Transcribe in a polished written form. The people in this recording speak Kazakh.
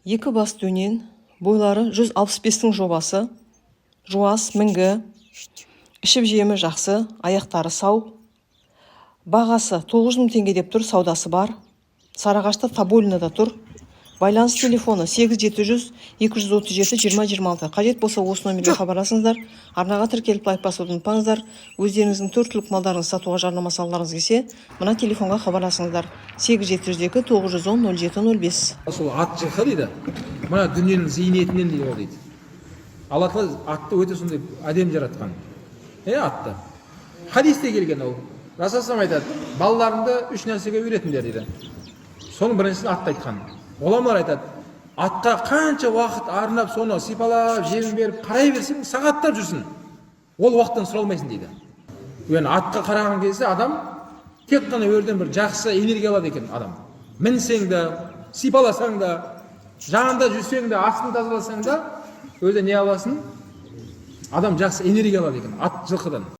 Екі бас дөнен, бойлары 165-тің жобасы, жуас, мінгі, ішіп жемі жақсы, аяқтары сау. Бағасы 9.000 теңге деп тұр, саудасы бар. Сарыағашта Тобольныда тұр. Байланыс телефоны 8700-237-2026. Қажет болса осы номерге хабарласыңыздар. Арнаға тіркеліп лайк басуды ұмытпаңыздар. Өздеріңіздің 4 түлік малдарыңызды сатуға жарнама салуларыңыз келсе, мына телефонға хабарласыңыздар. 8702-910-0705. Сол ат жылқы дейді. Мына дүниенің зейнетінен дейді ол дейді. Алла Тағала атты өте сондай әдемі жаратқан. Атты. Хадисте келген ол. Расулullah айтады, балаларыңды 3 нәрсеге үйретіңдер дейді. Соның біріншісін атты айтқан. Оламар айтады, атқа қанша уақыт арнап, соны сипалап, жем беріп, қарай берсең, сағаттап жүрсін. Ол уақыттан сұралмайсың дейді. Өйін атқа қараған кезде адам тек қана өрден бір жақсы энергия алады екен адам. Мінсең де, сипаласаң да, жанында жүрсең де, астын тазаласаң да, өзі не аласың? Адам жақсы энергия алады екен ат жылқыдан.